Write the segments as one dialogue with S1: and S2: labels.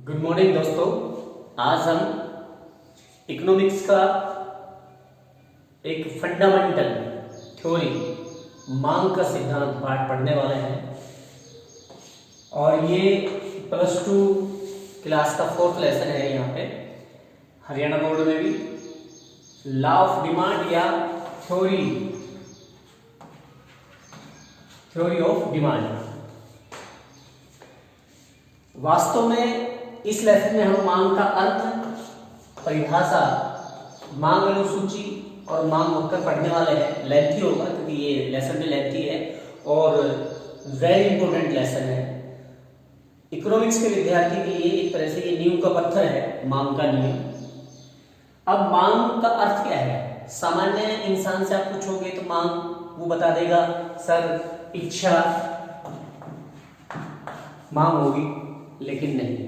S1: Good morning दोस्तों। आज हम इकोनॉमिक्स का एक फंडामेंटल थ्योरी मांग का सिद्धांत पाठ पढ़ने वाले हैं और ये +2 क्लास का 4th लेसन है। यहाँ पे हरियाणा बोर्ड में भी लॉ ऑफ डिमांड या थ्योरी ऑफ डिमांड। वास्तव में इस लेसन में हम मांग का अर्थ, परिभाषा, मांग अनुसूची और मांग वक्र पढ़ने वाले हैं। लेंथी होगा क्योंकि ये लेसन भी लेंथी है और वेरी इंपॉर्टेंट लेसन है। इकोनॉमिक्स के विद्यार्थी के लिए एक तरह से ये नींव का पत्थर है, मांग का नियम। अब मांग का अर्थ क्या है? सामान्य इंसान से आप पूछोगे तो मांग वो बता देगा सर इच्छा मांग होगी, लेकिन नहीं।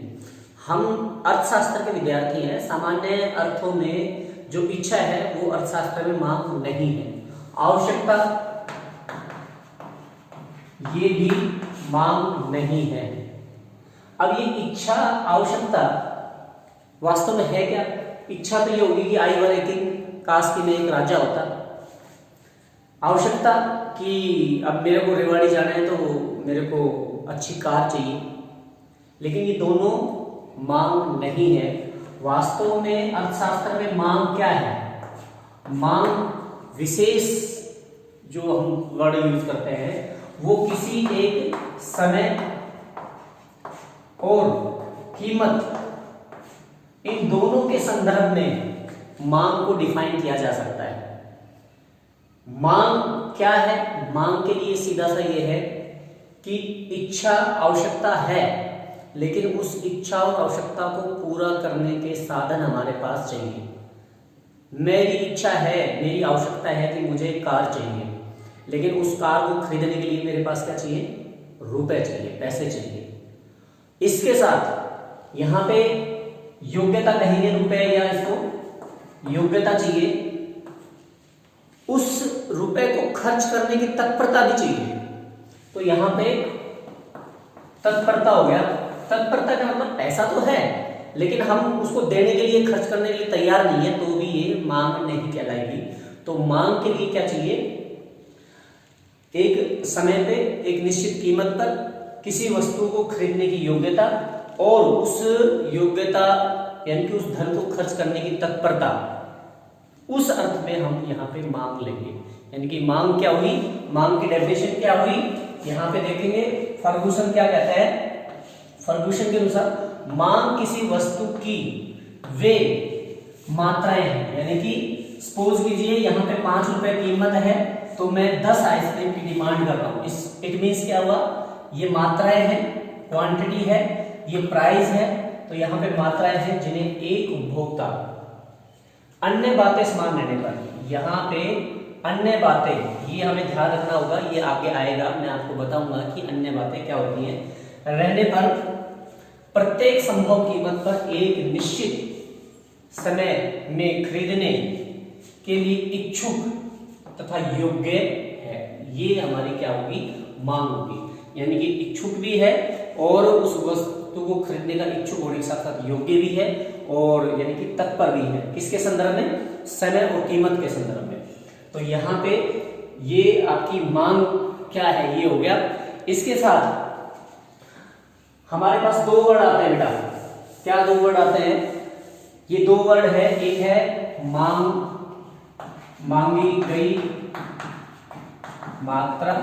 S1: हम अर्थशास्त्र के विद्यार्थी हैं। सामान्य अर्थों में जो इच्छा है वो अर्थशास्त्र में मांग नहीं है। आवश्यकता ये भी मांग नहीं है। अब ये इच्छा आवश्यकता वास्तव में है क्या? इच्छा तो ये होगी कि आई वर ए किंग, काश कि मैं एक राजा होता। आवश्यकता कि अब मेरे को रेवाड़ी जाना है तो मेरे को अच्छी कार चाहिए, लेकिन ये दोनों मांग नहीं है। वास्तव में अर्थशास्त्र में मांग क्या है? मांग विशेष जो हम वर्ड यूज करते हैं वो किसी एक समय और कीमत, इन दोनों के संदर्भ में मांग को डिफाइन किया जा सकता है। मांग क्या है? मांग के लिए सीधा सा ये है कि इच्छा आवश्यकता है, लेकिन उस इच्छा और आवश्यकता को पूरा करने के साधन हमारे पास चाहिए। मेरी इच्छा है, मेरी आवश्यकता है कि मुझे कार चाहिए, लेकिन उस कार को खरीदने के लिए मेरे पास क्या चाहिए? रुपए चाहिए, पैसे चाहिए। इसके साथ यहाँ पे योग्यता कहेंगे रुपए, या इसको योग्यता चाहिए। उस रुपए को खर्च करने की तत्परता भी चाहिए। तो यहाँ पे तत्परता हो गया। तत्परता का मतलब पैसा तो है, लेकिन हम उसको देने के लिए, खर्च करने के लिए तैयार नहीं है, तो भी ये मांग नहीं कहलाएगी। तो मांग के लिए क्या चाहिए? एक समय पे, एक निश्चित कीमत पर किसी वस्तु को खरीदने की योग्यता, और उस योग्यता यानी कि उस धन को खर्च करने की तत्परता, उस अर्थ में हम यहाँ पे मांग लेंगे। यानी कि मांग क्या हुई? मांग की डेफिनेशन क्या हुई? यहाँ पे देखेंगे फर्गुसन क्या कहता है। फर्गुसन के अनुसार मांग किसी वस्तु की वे मात्राएं हैं। यानी कि सपोज कीजिए यहाँ पे 5 रुपए कीमत है, तो मैं 10 आइसक्रीम की डिमांड कर रहा हूँ। इस इट मीन्स क्या हुआ? ये मात्राएं हैं, क्वांटिटी है, ये प्राइस है। तो यहाँ पे मात्राएं हैं जिन्हें एक उपभोक्ता, अन्य बातें समान रहने पर, यहाँ पे अन्य बातें, ये हमें ध्यान रखना होगा, ये आगे आएगा, मैं आपको बताऊंगा कि अन्य बातें क्या होती हैं। रहने पर प्रत्येक संभव कीमत पर एक निश्चित समय में खरीदने के लिए इच्छुक तथा योग्य है। ये हमारी क्या होगी? मांग होगी। यानी कि इच्छुक भी है और उस वस्तु को खरीदने का इच्छुक होने के साथ साथ योग्य भी है, और यानी कि तत्पर भी है। किसके संदर्भ में? समय और कीमत के संदर्भ में। तो यहाँ पे ये आपकी मांग क्या है, ये हो गया। इसके साथ हमारे पास 2 वर्ड आते हैं बेटा। क्या 2 वर्ड आते हैं? ये 2 वर्ड है, एक है मांग, मांगी गई मात्रा,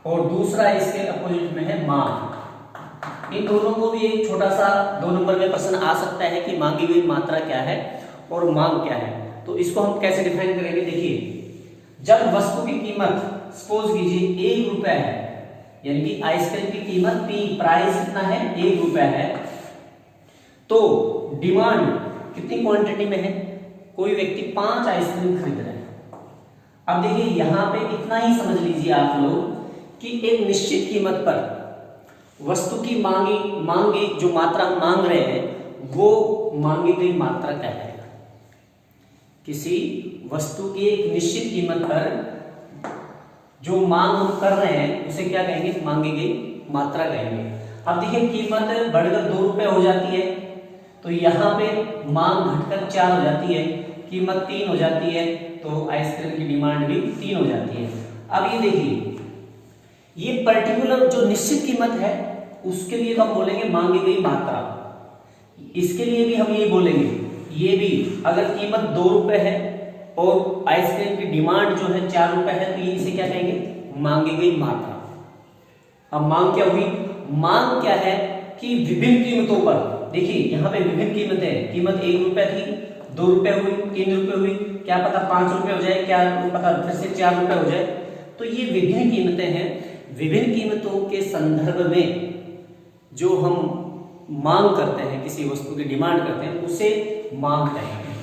S1: और दूसरा इसके अपोजिट में है मांग। इन दोनों को भी एक छोटा सा 2 नंबर में प्रश्न आ सकता है कि मांगी गई मात्रा क्या है और मांग क्या है। तो इसको हम कैसे डिफाइन करेंगे? देखिए, जब वस्तु की कीमत सपोज कीजिए 1 रुपया है, यानी कि आइसक्रीम की कीमत P, प्राइस कितना है? 1 रुपया है, तो डिमांड कितनी क्वांटिटी में है? कोई व्यक्ति 5 आइसक्रीम खरीद रहा है। अब देखिए यहाँ पे इतना ही समझ लीजिए आप लोग कि एक निश्चित कीमत पर वस्तु की मांगी जो मात्रा मांग रहे हैं वो मांगी गई मात्रा कहलाएगा। किसी वस्तु की एक निश्चित कीमत पर जो मांग हम कर रहे हैं उसे क्या कहेंगे? मांगी गई मात्रा कहेंगे। अब देखिए कीमत बढ़कर 2 रुपए हो जाती है, तो यहाँ पे मांग घटकर 4 हो जाती है, कीमत 3 हो जाती है, तो आइसक्रीम की डिमांड भी 3 हो जाती है। अब ये देखिए, ये पर्टिकुलर जो निश्चित कीमत है उसके लिए तो हम बोलेंगे मांगी गई मात्रा, इसके लिए भी हम ये बोलेंगे, ये भी अगर कीमत 2 रुपए है और आइसक्रीम की डिमांड जो है 4 रुपए है, तो ये इसे क्या कहेंगे, मांगी गई मात्रा। अब मांग क्या हुई, मांग क्या है कि विभिन्न कीमतों पर, देखिए यहाँ पे विभिन्न कीमतें हैं, कीमत 1 रुपए थी, 2 रुपए हुई, 3 रुपए हुई, क्या पता 5 रुपए हो जाए, क्या पता फिर से 4 रुपए हो जाए। तो ये विभिन्न कीमतें हैं, विभिन्न कीमतों के संदर्भ में जो हम मांग करते हैं, किसी वस्तु की डिमांड करते हैं, उसे मांग कहेंगे,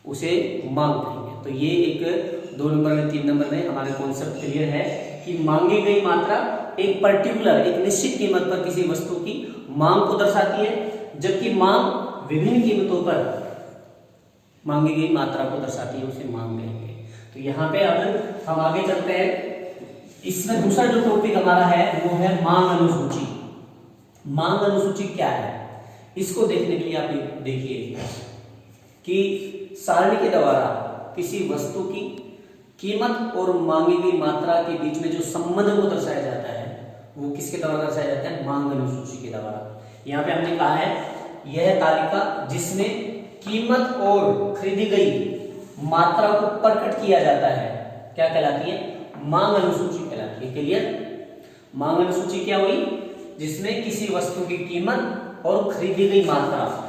S1: उसे मांग कहेंगे। तो ये एक 2 नंबर में 3 नंबर में हमारे कॉन्सेप्ट क्लियर है कि मांगी गई मात्रा एक पर्टिकुलर, एक निश्चित कीमत पर किसी वस्तु की मांग को दर्शाती है, जबकि मांग विभिन्न कीमतों पर मांगी गई मात्रा को दर्शाती है, उसे मांग कहेंगे। तो यहाँ पे अब हम आगे चलते हैं, इसमें दूसरा जो टॉपिक हमारा है वो है मांग अनुसूची। मांग अनुसूची क्या है, इसको देखने के लिए आप देखिए कि सारणी के द्वारा किसी वस्तु की कीमत और मांगी गई मात्रा के बीच में जो संबंध को दर्शाया जाता है वो किसके द्वारा दर्शाया जाता है, मांग अनुसूची के द्वारा। यहाँ पे हमने कहा है यह तालिका जिसमें कीमत और खरीदी गई मात्रा को प्रकट किया जाता है क्या कहलाती है, मांग अनुसूची कहलाती है। क्लियर, मांग अनुसूची क्या हुई, जिसमें किसी वस्तु की कीमत और खरीदी गई मात्रा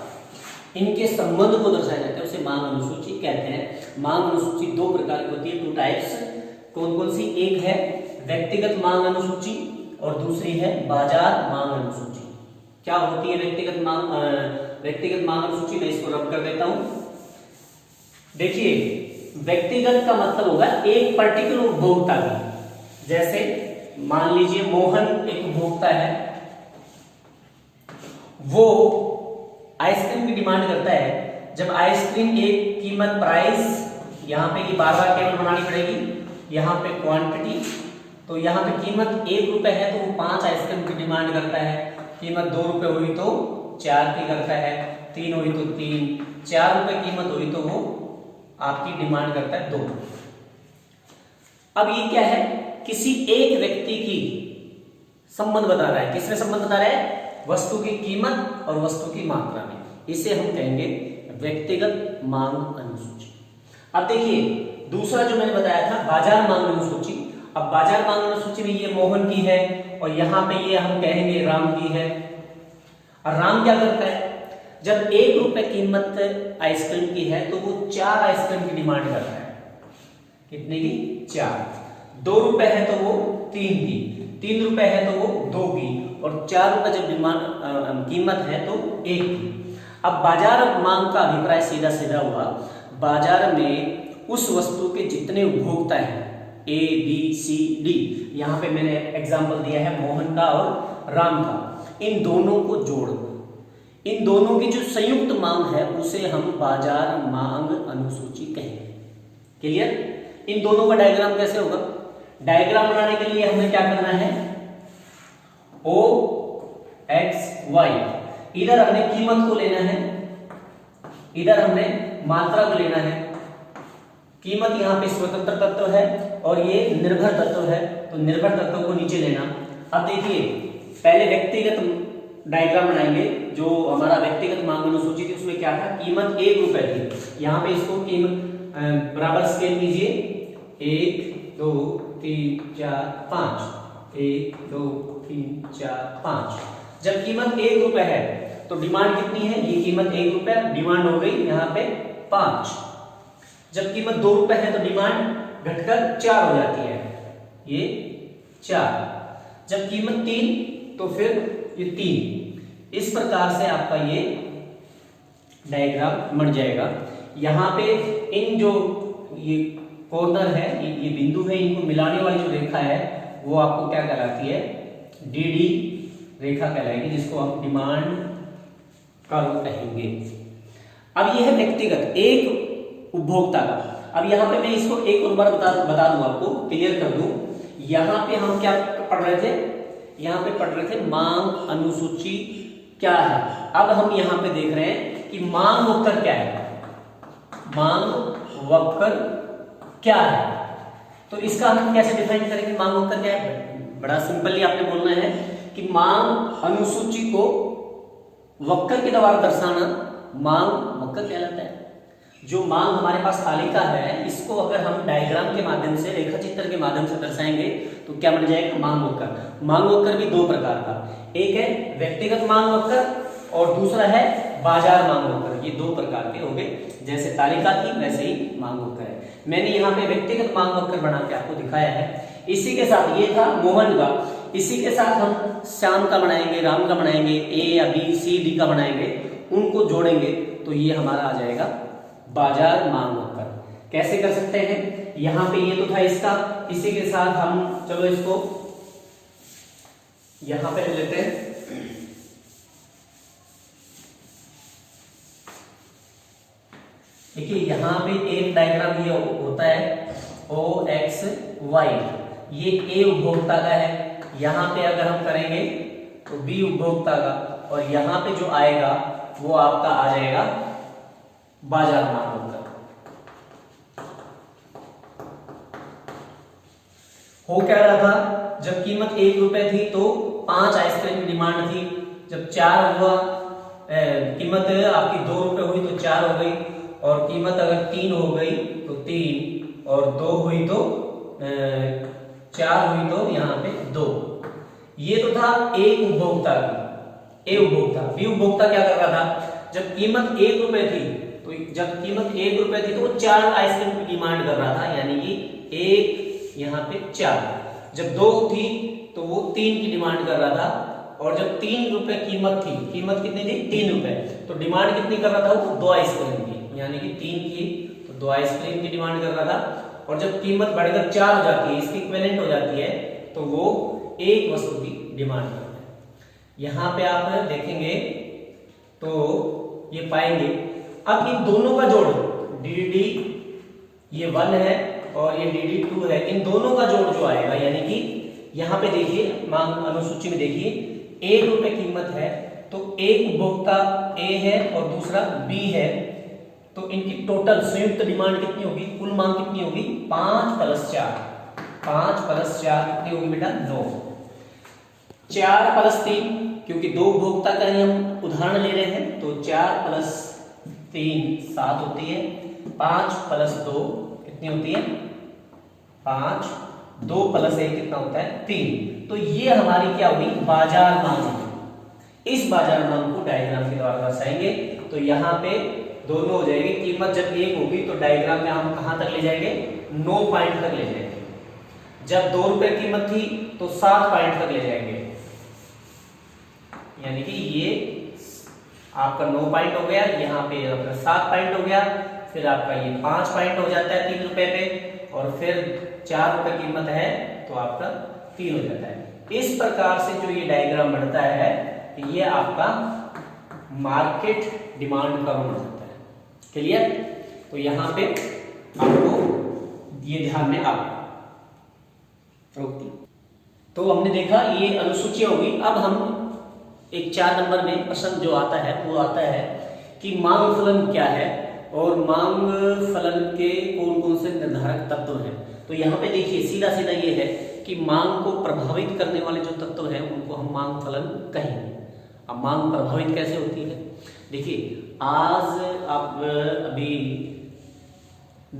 S1: इनके संबंध को दर्शाया जाता है, उसे मांग अनुसूची कहते हैं। मांग अनुसूची 2 प्रकार की होती है, 2 टाइप्स। कौन कौन सी, एक है व्यक्तिगत मांग अनुसूची और दूसरी है बाजार मांग अनुसूची। क्या होती है व्यक्तिगत मांग अनुसूची, मैं इसको रब कर देता हूं। देखिए व्यक्तिगत का मतलब होगा एक पर्टिकुलर उपभोक्ता की, जैसे मान लीजिए मोहन एक उपभोक्ता है, वो आइसक्रीम की डिमांड करता है। जब आइसक्रीम एक कीमत प्राइस, यहाँ पे की बार-बार टेबल बनानी पड़ेगी, यहाँ पे क्वांटिटी, तो यहाँ पे कीमत 1 रुपए है तो वो 5 आइसक्रीम की डिमांड करता है, कीमत 2 रुपए हुई तो 4 की करता है, 3 हुई तो 3, 4 रुपए कीमत हुई तो वो आपकी डिमांड करता है 2। अब ये क्या है, किसी एक व्यक्ति की संबंध बता रहा है, किसमें संबंध बता रहा है, वस्तु की कीमत और वस्तु की मात्रा में। इसे हम कहेंगे व्यक्तिगत मांग अनुसूची। अब देखिए दूसरा जो मैंने बताया था बाजार मांग अनुसूची। अब बाजार मांग अनुसूची में ये मोहन की है और यहाँ पे ये हम कहेंगे राम की है। और राम क्या करता है, जब 1 रुपए कीमत आइसक्रीम की है तो वो 4 आइसक्रीम की डिमांड करता है। कितने की, 4। 2 रुपए है तो वो 3 की, 3 रुपए है तो वो 2 की, और 4 रुपए जब डिमांड कीमत है तो 1 की। अब बाजार मांग का अभिप्राय सीधा सीधा हुआ, बाजार में उस वस्तु के जितने उपभोक्ता हैं A, B, C, D, यहाँ पे मैंने एग्जाम्पल दिया है मोहन का और राम का, इन दोनों को जोड़, इन दोनों की जो संयुक्त मांग है उसे हम बाजार मांग अनुसूची कहेंगे। क्लियर, इन दोनों का डायग्राम कैसे होगा, डायग्राम बनाने के लिए हमें क्या करना है, O, X, Y, इधर हमने कीमत को लेना है, इधर हमने मात्रा को लेना है। कीमत यहाँ पे स्वतंत्र तत्व है और ये निर्भर तत्व है, तो निर्भर तत्व को नीचे लेना। अब देखिए पहले व्यक्तिगत डायग्राम बनाएंगे, जो हमारा व्यक्तिगत मांग अनुसूची थी उसमें क्या था, कीमत 1 रुपए थी। यहाँ पे इसको कीमत बराबर स्केल कीजिए, 1 2 3 4 5, 1 2 3 4 5। जब कीमत 1 रुपए है तो डिमांड कितनी है, ये कीमत 1 रुपए, डिमांड हो गई यहाँ पे 5। जब कीमत 2 रुपए है तो डिमांड घटकर 4 हो जाती है, ये 4। जब कीमत 3 तो फिर ये 3। इस प्रकार से आपका ये डायग्राम बन जाएगा। यहाँ पे इन जो ये कॉर्नर है, ये बिंदु है, इनको मिलाने वाली जो रेखा है वो आपको क्या कहलाती है, DD रेखा कहलाएगी, जिसको हम डिमांड कर्व कहेंगे। अब यह है व्यक्तिगत एक उपभोक्ता का। अब यहाँ पे मैं इसको एक और बार बता दूं, आपको क्लियर कर दूं। यहाँ पे हम क्या पढ़ रहे थे यहाँ पे पढ़ रहे थे मांग अनुसूची क्या है। अब हम यहाँ पे देख रहे हैं कि मांग वक्र क्या है। मांग वक्र क्या है, तो इसका हम कैसे डिफाइन करेंगे मांग वक्र क्या है। बड़ा सिंपली आपने बोलना है कि मांग अनुसूची को वक्र के द्वारा दर्शाना मांग वक्र कहलाता है। जो मांग हमारे पास तालिका है, इसको अगर हम डायग्राम के माध्यम से, रेखा चित्र के माध्यम से दर्शाएंगे तो क्या बन जाएगा, मांग वक्र। मांग वक्र भी दो प्रकार का, एक है व्यक्तिगत मांग वक्र और दूसरा है बाजार मांग वक्र। ये दो प्रकार के हो गए, जैसे तालिका थी वैसे ही मांग वक्र है। मैंने यहाँ पे व्यक्तिगत मांग वक्र बना के आपको दिखाया है। इसी के साथ, ये था मोहन का, इसी के साथ हम श्याम का बनाएंगे, राम का बनाएंगे, ए या बी सी डी का बनाएंगे, उनको जोड़ेंगे तो ये हमारा आ जाएगा बाजार मांग वक्र। कैसे कर सकते हैं, यहाँ पे ये तो था इसका, इसी के साथ हम चलो इसको यहां पे लेते हैं। देखिए यहाँ पे एक डायग्राम ये होता है ओ एक्स वाई, ये ए उपभोक्ता का है। यहाँ पे अगर हम करेंगे तो बी उपभोक्ता का, और यहाँ पे जो आएगा वो आपका आ जाएगा बाजार मांग वक्र। हो क्या रहा था, जब कीमत 1 रुपए थी तो 5 आइसक्रीम की डिमांड थी। जब 4 हुआ, कीमत आपकी 2 रुपए हुई तो 4 हो गई, और कीमत अगर 3 हो गई तो 3, और 2 हुई तो 4 हुई तो यहाँ पे 2। ये तो था एक उपभोक्ता की, ए उपभोक्ता। बी उपभोक्ता क्या कर रहा था, जब कीमत 1 रुपए थी तो जब कीमत 1 रुपए थी तो वो 4 आइसक्रीम की डिमांड कर रहा था, यानी कि 1 यहाँ पे 4। जब 2 थी तो वो 3 की डिमांड कर रहा था, और जब 3 रुपए कीमत थी, कीमत कितनी थी 3 रुपए, तो डिमांड कितनी कर रहा था वो 2 आइसक्रीम की, यानी कि 3 की तो 2 आइसक्रीम की डिमांड कर रहा था। और जब कीमत बढ़कर 4 हो जाती है, इसकी इक्विवेलेंट हो जाती है, तो वो 1 वस्तु की डिमांड करता है। यहाँ पे आप देखेंगे तो ये पाएंगे। अब इन दोनों का जोड़ डी ये 1 है और ये डी 2 है, इन दोनों का जोड़ जो आएगा, यानी कि यहाँ पे देखिए मांग अनुसूची में देखिए 1 रुपए कीमत है तो एक उपभोक्ता ए है और दूसरा बी है, तो इनकी टोटल संयुक्त डिमांड कितनी होगी, कुल मांग कितनी होगी 5 + 4। 5 + 4 कितनी होगी बेटा 9। 4 + 3, क्योंकि 2 उपभोक्ता का ही हम उदाहरण ले रहे हैं, तो 4 + 3 7 होती है। 5 + 2 कितनी होती है 5, 2 + 1 कितना होता है 3। तो ये हमारी क्या होगी बाजार मांग। इस बाजार मांग को डायग्राम के द्वारा दर्शाएंगे, तो यहाँ पे दोनों हो जाएगी। कीमत जब 1 होगी तो डायग्राम में हम कहां तक ले जाएंगे 9 पॉइंट तक ले जाएंगे। जब 2 रुपए कीमत थी तो 7 पॉइंट तक ले जाएंगे, यानी कि ये आपका 9 पॉइंट हो गया, यहाँ पे आपका 7 पॉइंट हो गया, फिर आपका ये 5 पॉइंट हो जाता है 3 रुपए पे, और फिर 4 रुपए कीमत है तो आपका 3 हो जाता है। इस प्रकार से जो ये डायग्राम बनता है, ये आपका मार्केट डिमांड कर्व बन जाता है। क्लियर? तो यहाँ पे आपको ये ध्यान में आ गया। तो हमने देखा ये अनुसूची होगी। अब हम एक 4 नंबर में प्रश्न जो आता है वो आता है कि मांग फलन क्या है और मांग फलन के कौन कौन से निर्धारक तत्व हैं। तो यहाँ पे देखिए सीधा सीधा ये है कि मांग को प्रभावित करने वाले जो तत्व हैं उनको हम मांग फलन कहेंगे। अब मांग प्रभावित कैसे होती है, देखिए आज आप अभी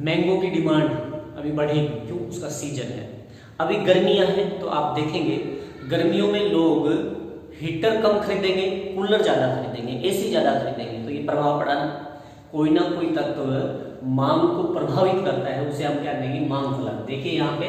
S1: मैंगो की डिमांड अभी बढ़ेगी, क्यों, उसका सीजन है। अभी गर्मियां हैं तो आप देखेंगे गर्मियों में लोग हीटर कम खरीदेंगे, कूलर ज्यादा खरीदेंगे, एसी ज्यादा खरीदेंगे, तो ये प्रभाव पड़ा ना। कोई ना कोई तत्व मांग को प्रभावित करता है, उसे हम क्या कहेंगे मांग फलन। देखिए यहाँ पे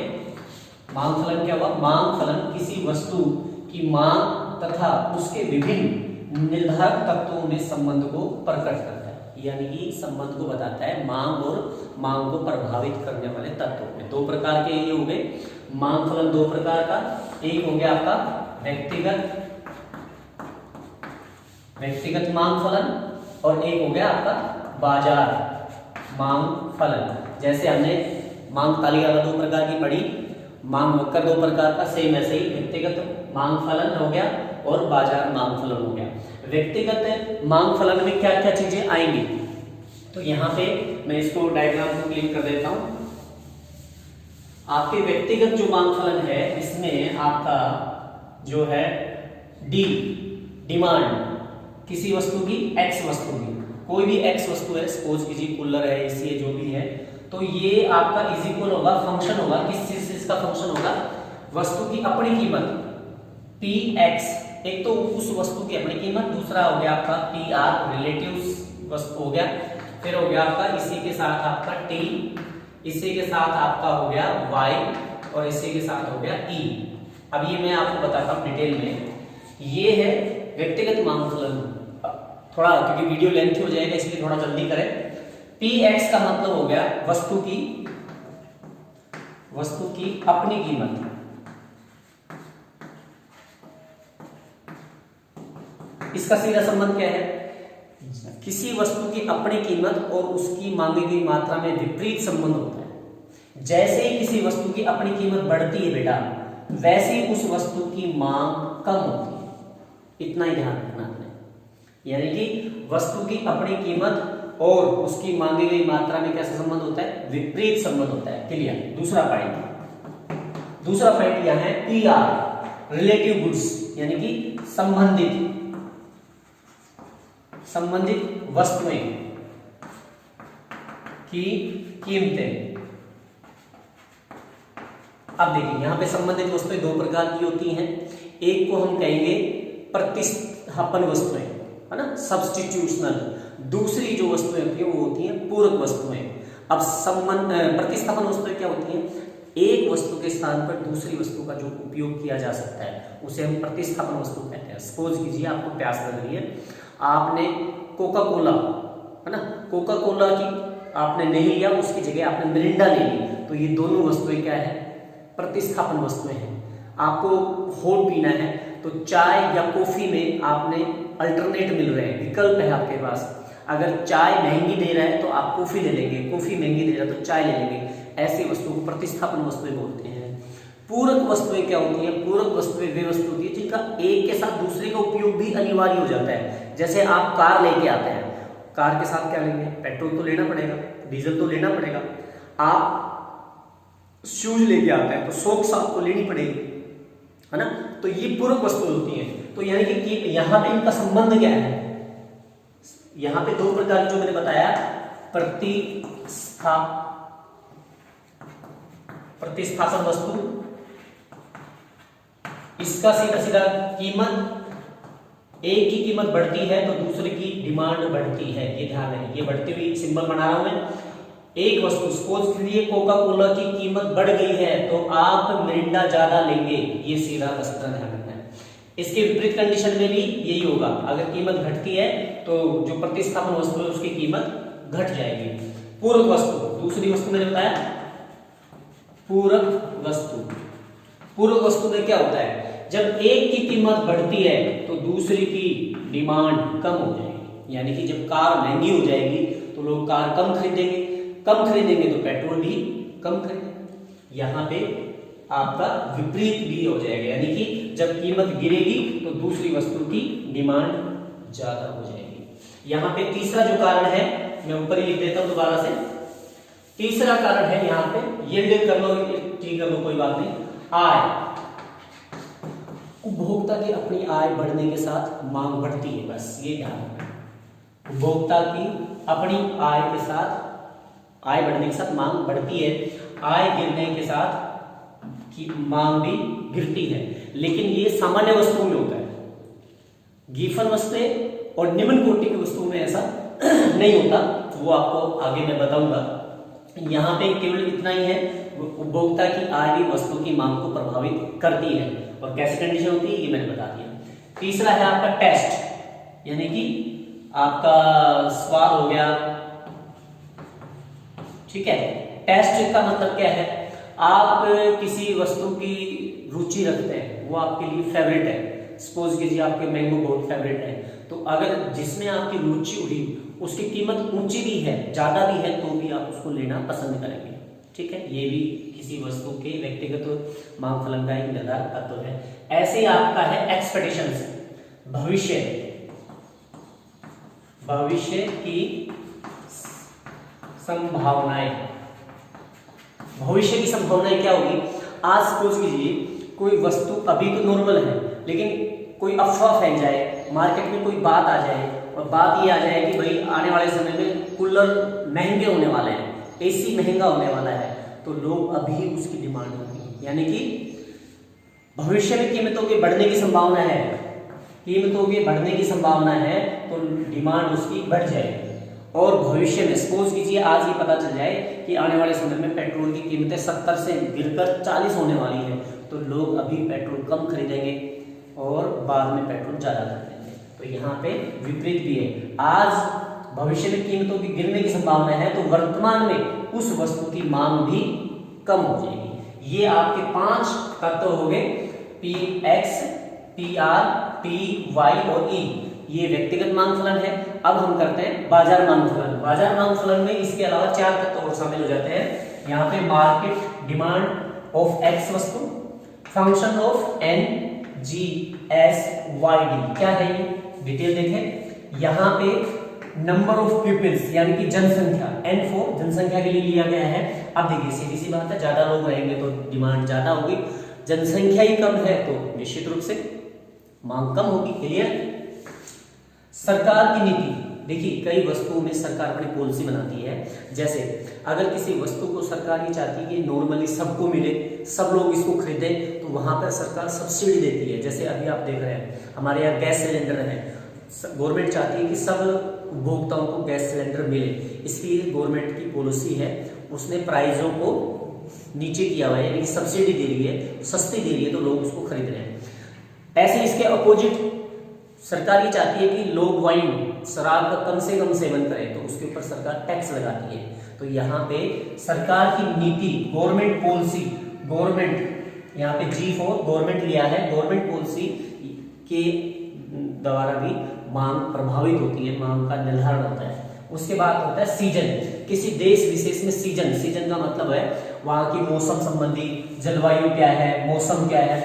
S1: मांग फलन क्या हुआ, मांग फलन किसी वस्तु की मांग तथा उसके विभिन्न निर्धारक तत्वों में संबंध को प्रकट करता है, यानी कि संबंध को बताता है मांग और मांग को प्रभावित करने वाले तत्वों में। 2 प्रकार के ये हो गए मांग फलन, 2 प्रकार का। एक हो गया आपका व्यक्तिगत मांग फलन और एक हो गया आपका बाजार मांग फलन। जैसे हमने मांग तालिका 2 प्रकार की पढ़ी, मांग वक्र दो प्रकार का, सेम ऐसे ही व्यक्तिगत मांग फलन हो गया और बाजार मांग फलन हो गया। व्यक्तिगत मांग फलन में क्या क्या चीजें आएंगी, तो यहाँ पे मैं इसको डायग्राम को क्लिक कर देता हूं। आपके व्यक्तिगत जो मांग फलन है इसमें आपका जो है डी डिमांड किसी वस्तु की, एक्स वस्तु की, कोई भी एक्स वस्तु है, सपोज कीजिए कूलर है, एसी है, जो भी है, तो ये आपका इज इक्वल होगा, फंक्शन होगा, किस चीज से इसका फंक्शन होगा, वस्तु की अपनी कीमत पी एक्स, एक तो उस वस्तु की अपनी कीमत, दूसरा हो गया आपका पी आर रिलेटिव वस्तु हो गया, फिर हो गया आपका इसी के साथ आपका टी, इसी के साथ आपका हो गया वाई और इसी के साथ हो गया ई। अब ये मैं आपको बताता हूँ डिटेल में। ये है व्यक्तिगत मांग फलन, थोड़ा क्योंकि वीडियो लेंथ हो जाएगा इसलिए थोड़ा जल्दी करें। पी एक्स का मतलब हो गया वस्तु की अपनी कीमत, इसका सीधा संबंध क्या है, किसी वस्तु की अपनी कीमत और उसकी मांगी गई मात्रा में विपरीत संबंध होता है। जैसे ही किसी वस्तु की अपनी कीमत बढ़ती है बेटा, वैसे ही उस वस्तु की मांग कम होती है, इतना ही ध्यान रखना है। यानी कि वस्तु की अपनी कीमत और उसकी मांगी गई मात्रा में कैसा संबंध होता है, विपरीत संबंध होता है। क्लियर। दूसरा पॉइंट यह है पी आर रिलेटिव गुड्स, यानी कि संबंधित वस्तुएं की कीमतें। अब देखिए यहां पे संबंधित वस्तुएं दो प्रकार की होती हैं, एक को हम कहेंगे प्रतिस्थापन वस्तुएं, है ना, सब्स्टिट्यूशनल। दूसरी जो वस्तुएं होती है वो होती हैं पूरक वस्तुएं। अब प्रतिस्थापन वस्तुएं क्या होती हैं, एक वस्तु के स्थान पर दूसरी वस्तु का जो उपयोग किया जा सकता है उसे हम प्रतिस्थापन वस्तु कहते हैं। सपोज कीजिए आपको प्यास लग रही है, आपने कोका कोला, है ना, कोका कोला की आपने नहीं लिया, उसकी जगह आपने मिरिंडा ले ली, तो ये दोनों वस्तुएं क्या है, प्रतिस्थापन वस्तुएं हैं। आपको हॉट पीना है तो चाय या कॉफी में आपने अल्टरनेट मिल रहे हैं, विकल्प है आपके पास। अगर चाय महंगी दे रहा है तो आप कॉफी ले लेंगे, कॉफी महंगी दे रहा है तो चाय ले लेंगे। ऐसी वस्तु को प्रतिस्थापन वस्तुएं बोलते हैं। पूरक वस्तुएं क्या होती हैं, पूरक वस्तुएं वे वस्तु होती है जिनका एक के साथ दूसरे का उपयोग भी अनिवार्य हो जाता है। जैसे आप कार लेके आते हैं, कार के साथ क्या लेंगे, पेट्रोल तो लेना पड़ेगा, डीजल तो लेना पड़ेगा। आप शूज लेके आते हैं तो सॉक्स आपको लेनी पड़ेगी, है ना। तो ये पूरक वस्तुएं होती हैं। तो यानी कि यहाँ पे इनका संबंध क्या है, यहाँ पे दो प्रकार जो मैंने बताया, प्रतिस्थापन वस्तु, इसका सीधा सीधा कीमत, एक की कीमत बढ़ती है तो दूसरे की डिमांड बढ़ती है, ये ध्यान है। ये बढ़ती हुई सिंबल बना रहा हूं मैं। एक वस्तु सपोज कीजिए कोका कोला की कीमत बढ़ गई है तो आप मिरिंडा ज्यादा लेंगे, ये सीधा रास्ता ध्यान रखना है। इसके विपरीत कंडीशन में भी यही होगा, अगर कीमत घटती है तो जो प्रतिस्थापन वस्तु है उसकी कीमत घट जाएगी। पूरक वस्तु, दूसरी वस्तु मैंने बताया पूरक वस्तु। पूरक वस्तु में क्या होता है, जब एक की कीमत बढ़ती है तो दूसरी की डिमांड कम हो जाएगी। यानी कि जब कार महंगी हो जाएगी तो लोग कार कम खरीदेंगे तो पेट्रोल भी कम खरीदेंगे। यहाँ पे आपका विपरीत भी हो जाएगा, यानी कि जब कीमत गिरेगी तो दूसरी वस्तु की डिमांड ज्यादा हो जाएगी। यहाँ पे तीसरा जो कारण है, मैं ऊपर ही लिख देता हूं दोबारा से। तीसरा कारण है यहाँ पे, यील्ड कर लो, ठीक कर लो, कोई बात नहीं। आय, उपभोक्ता की अपनी आय बढ़ने के साथ मांग बढ़ती है, बस ये ध्यान रखना। उपभोक्ता की अपनी आय के साथ, आय बढ़ने के साथ मांग बढ़ती है, आय गिरने के साथ की मांग भी गिरती है। लेकिन ये सामान्य वस्तुओं में होता है, गीफन वस्तुएं और निम्न कोटि की वस्तुओं में ऐसा नहीं होता, वो आपको आगे मैं बताऊंगा। यहाँ पे केवल इतना ही है, उपभोक्ता की आय भी वस्तु की मांग को प्रभावित करती है। और कैसी कंडीशन होती है ये मैंने बता दिया। तीसरा है आपका टेस्ट, यानी कि आपका स्वाद हो गया, ठीक है। टेस्ट का मतलब क्या है, आप किसी वस्तु की रुचि रखते हैं, वो आपके लिए फेवरेट है। सपोज कीजिए आपके मैंगो बहुत फेवरेट है, तो अगर जिसमें आपकी रुचि हुई उसकी कीमत ऊंची भी है, ज्यादा भी है, तो भी आप उसको लेना पसंद करेंगे, ठीक है, ये भी किसी वस्तु के व्यक्तिगत मांग फलन का एक निर्धारक तत्व है। ऐसे ही आपका है एक्सपेक्टेशंस, भविष्य की संभावनाएं। भविष्य की संभावनाएं क्या होगी? आज सपोज कीजिए कोई वस्तु अभी तो नॉर्मल है, लेकिन कोई अफवाह फैल जाए, मार्केट में कोई बात आ जाए और बात ये आ जाए कि भाई आने वाले समय में कूलर महंगे होने वाले हैं, एसी महंगा होने वाला है, तो लोग अभी उसकी डिमांड होगी। यानी कि भविष्य में कीमतों के बढ़ने की संभावना है, कीमतों के बढ़ने की संभावना है तो डिमांड उसकी बढ़ जाएगी। और भविष्य में सपोज कीजिए आज ये पता चल जाए कि आने वाले समय में पेट्रोल की कीमतें 70 से गिरकर 40 होने वाली है, तो लोग अभी पेट्रोल कम खरीदेंगे और बाद में पेट्रोल ज्यादा खरीदेंगे। तो यहाँ पे विपरीत भी है, आज भविष्य में कीमतों की गिरने की संभावना है तो वर्तमान में उस वस्तु की मांग भी कम हो जाएगी। ये आपके 5 तत्व हो गए, P X, P R, P Y और ई, ये व्यक्तिगत मांग फलन है। अब हम करते हैं बाजार मांग फलन। बाजार मांग फलन में इसके अलावा 4 तत्व और शामिल हो जाते हैं। यहाँ पे मार्केट डिमांड ऑफ एक्स वस्तु, function of N G S Y D, क्या है ये डिटेल देखें। यहाँ पे नंबर ऑफ पीपल्स यानी कि जनसंख्या, एन फॉर जनसंख्या के लिए लिया गया है। अब देखिए सीधी सी बात है, ज्यादा लोग रहेंगे तो डिमांड ज्यादा होगी, जनसंख्या ही कम है तो निश्चित रूप से मांग कम होगी। क्लियर? सरकार की नीति, देखिए कई वस्तुओं में सरकार अपनी पॉलिसी बनाती है। जैसे अगर किसी वस्तु को सरकार ये चाहती है कि नॉर्मली सबको मिले, सब लोग इसको खरीदें, तो वहां पर सरकार सब्सिडी देती है। जैसे अभी आप देख रहे हैं हमारे यहाँ गैस सिलेंडर है, गवर्नमेंट चाहती है कि सब उपभोक्ताओं को गैस सिलेंडर मिले, इसलिए गवर्नमेंट की पॉलिसी है, उसने प्राइसों को नीचे किया हुआ है, यानी कि सब्सिडी दे रही है, सस्ती दे रही है, तो लोग उसको खरीद रहे हैं। ऐसे इसके अपोजिट सरकार ये चाहती है कि लोग वाइन, शराब का कम से कम सेवन करें, तो उसके ऊपर सरकार टैक्स लगाती है। तो यहाँ पे सरकार की नीति, गवर्नमेंट पॉलिसी, गवर्नमेंट यहाँ पे जी फॉर गवर्नमेंट लिया है, गवर्नमेंट पॉलिसी के द्वारा भी मांग प्रभावित होती है, मांग का निर्धारण होता है। उसके बाद होता है सीजन, किसी देश विशेष में सीजन, सीजन का मतलब है वहां की मौसम संबंधी, जलवायु क्या है, मौसम क्या है,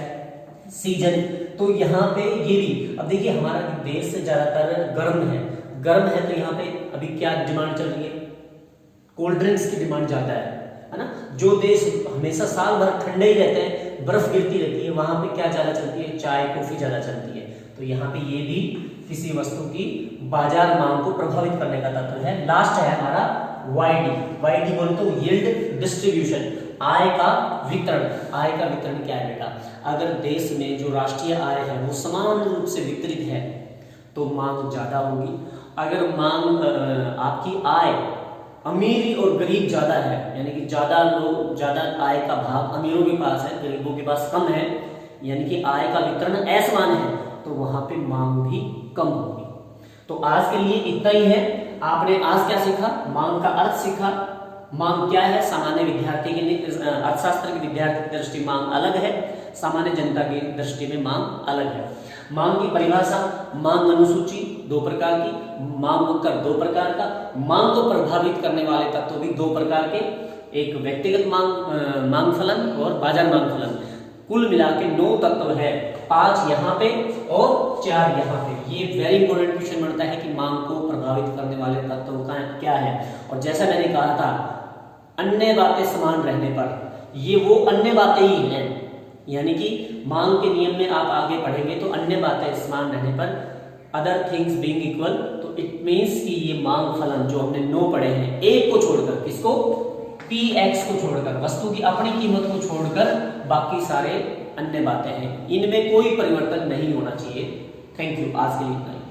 S1: सीजन। तो यहाँ पे ये भी, अब देखिए हमारा देश ज्यादातर गर्म है तो यहाँ पे अभी क्या डिमांड चल रही है, कोल्ड ड्रिंक्स की डिमांड ज्यादा है ना। जो देश हमेशा साल भर ठंडे ही रहते हैं, बर्फ गिरती रहती है, वहां पे क्या ज्यादा चलती है, चाय कॉफी ज्यादा चलती है। तो यहाँ पे ये भी किसी वस्तु की बाजार मांग को प्रभावित करने का तत्व है। लास्ट है हमारा वाईडी बोले तो यील्ड डिस्ट्रीब्यूशन, आय का वितरण। आय का वितरण क्या है बेटा? अगर देश में जो राष्ट्रीय आय है वो समान रूप से वितरित है तो मांग ज्यादा होगी। अगर मांग आपकी आय, अमीरी और गरीब ज्यादा है, यानी कि ज्यादा आय का भाग अमीरों के पास है, गरीबों के पास कम है, यानी कि आय का वितरण असमान है, तो वहां पे मांग भी कम होगी। तो आज के लिए इतना ही है। आपने आज क्या सीखा? मांग का अर्थ सीखा। मांग क्या है? सामान्य विद्यार्थी के, अर्थशास्त्र के विद्यार्थी की दृष्टि मांग अलग है, सामान्य जनता की दृष्टि में मांग अलग है। मांग की परिभाषा, मांग अनुसूची 2 प्रकार की, मांग उत्तर 2 प्रकार का, मांग को प्रभावित करने वाले तत्व भी 2 प्रकार के, एक व्यक्तिगत मांग फलन और बाजार मांग फलन। कुल मिला के 9 तत्व है, 5 यहाँ पे और 4 यहाँ पे। ये वेरी इंपॉर्टेंट क्वेश्चन बनता है कि मांग को प्रभावित करने वाले तत्वों का क्या है। और जैसा मैंने कहा था, अन्य बातें समान रहने पर, ये वो अन्य बातें ही हैं, यानी कि मांग के नियम में आप आगे पढ़ेंगे तो अन्य बातें समान रहने पर, अदर थिंग्स बीइंग इक्वल, तो इट मींस कि ये मांग फलन जो हमने 9 पढ़े हैं, एक को छोड़कर, किसको? पी एक्स को छोड़कर, वस्तु की अपनी कीमत को छोड़कर बाकी सारे अन्य बातें हैं, इनमें कोई परिवर्तन नहीं होना चाहिए। थैंक यू, आज के लिए इतना ही।